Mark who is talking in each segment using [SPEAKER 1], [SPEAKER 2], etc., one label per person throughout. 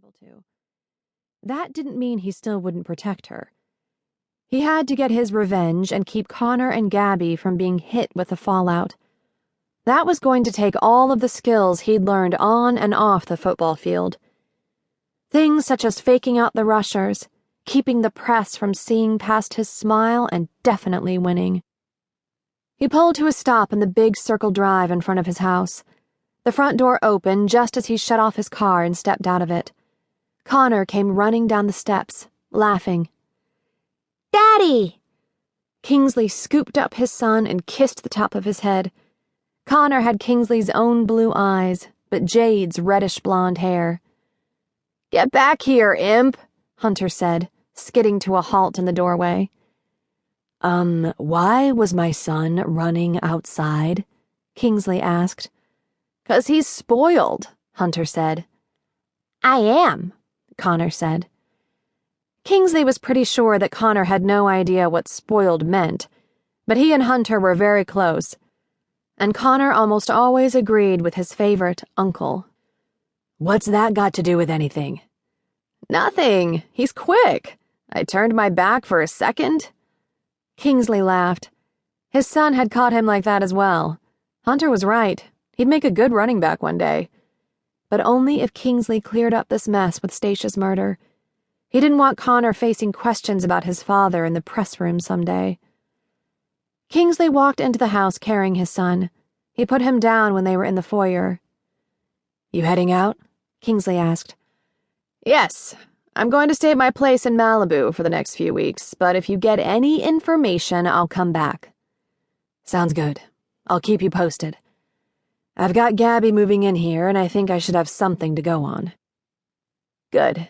[SPEAKER 1] able to. That didn't mean he still wouldn't protect her. He had to get his revenge and keep Connor and Gabi from being hit with the fallout. That was going to take all of the skills he'd learned on and off the football field. Things such as faking out the rushers, keeping the press from seeing past his smile, and definitely winning. He pulled to a stop in the big circle drive in front of his house. The front door opened just as he shut off his car and stepped out of it. Connor came running down the steps, laughing. "Daddy!" Kingsley scooped up his son and kissed the top of his head. Connor had Kingsley's own blue eyes, but Jade's reddish-blonde hair. "Get back here, imp," Hunter said, skidding to a halt in the doorway. Why was my son running outside?" Kingsley asked. "'Cause he's spoiled," Hunter said. "I am," Connor said. Kingsley was pretty sure that Connor had no idea what spoiled meant, but he and Hunter were very close, and Connor almost always agreed with his favorite uncle. "What's that got to do with anything?" "Nothing. He's quick. I turned my back for a second." Kingsley laughed. His son had caught him like that as well. Hunter was right. He'd make a good running back one day. But only if Kingsley cleared up this mess with Stacia's murder. He didn't want Connor facing questions about his father in the press room someday. Kingsley walked into the house carrying his son. He put him down when they were in the foyer. "You heading out?" Kingsley asked. "Yes. I'm going to stay at my place in Malibu for the next few weeks, but if you get any information, I'll come back." "Sounds good. I'll keep you posted. I've got Gabi moving in here, and I think I should have something to go on." "Good.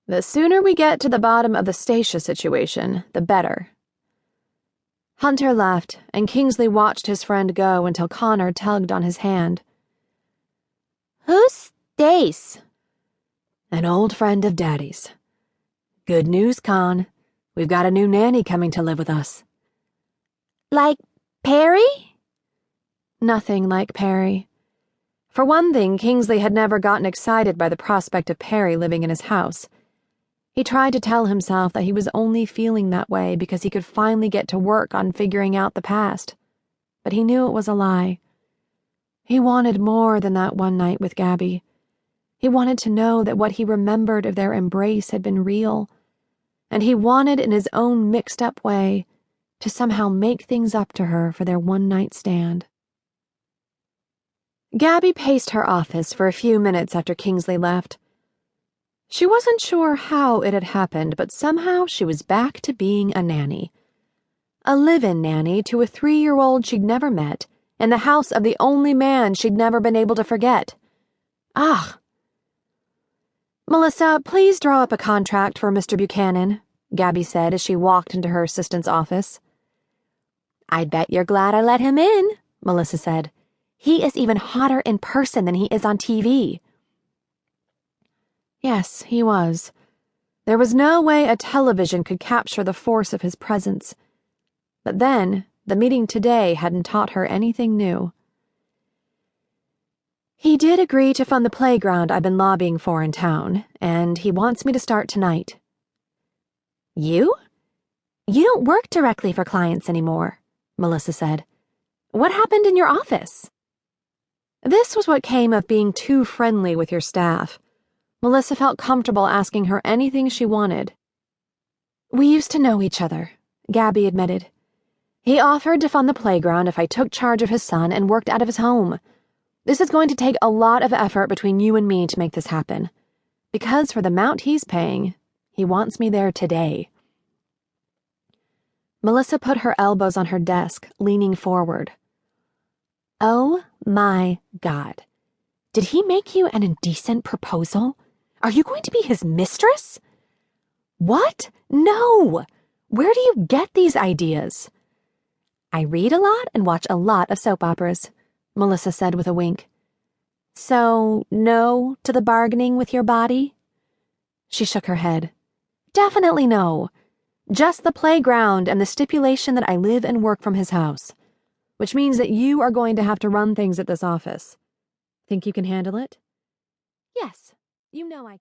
[SPEAKER 1] The sooner we get to the bottom of the Stacia situation, the better." Hunter left, and Kingsley watched his friend go until Connor tugged on his hand. "Who's Stace?" "An old friend of Daddy's. Good news, Con. We've got a new nanny coming to live with us." "Like Perry?" Nothing like Perry. For one thing, Kingsley had never gotten excited by the prospect of Perry living in his house. He tried to tell himself that he was only feeling that way because he could finally get to work on figuring out the past. But he knew it was a lie. He wanted more than that one night with Gabi. He wanted to know that what he remembered of their embrace had been real. And he wanted, in his own mixed-up way, to somehow make things up to her for their one-night stand. Gabi paced her office for a few minutes after Kingsley left. She wasn't sure how it had happened, but somehow she was back to being a nanny. A live-in nanny to a 3-year-old she'd never met, in the house of the only man she'd never been able to forget. Ah! "Melissa, please draw up a contract for Mr. Buchanan," Gabi said as she walked into her assistant's office. "I bet you're glad I let him in," Melissa said. "He is even hotter in person than he is on TV." Yes, he was. There was no way a television could capture the force of his presence. But then, the meeting today hadn't taught her anything new. "He did agree to fund the playground I've been lobbying for in town, and he wants me to start tonight." "You? You don't work directly for clients anymore," Melissa said. "What happened in your office?" This was what came of being too friendly with your staff. Melissa felt comfortable asking her anything she wanted. "We used to know each other," Gabi admitted. "He offered to fund the playground if I took charge of his son and worked out of his home. This is going to take a lot of effort between you and me to make this happen. Because for the amount he's paying, he wants me there today." Melissa put her elbows on her desk, leaning forward. "Oh my God. Did he make you an indecent proposal? Are you going to be his mistress?" "What? No! Where do you get these ideas?" "I read a lot and watch a lot of soap operas," Melissa said with a wink. "So, no to the bargaining with your body?" She shook her head. "Definitely no. Just the playground and the stipulation that I live and work from his house. Which means that you are going to have to run things at this office. Think you can handle it?" "Yes, you know I can."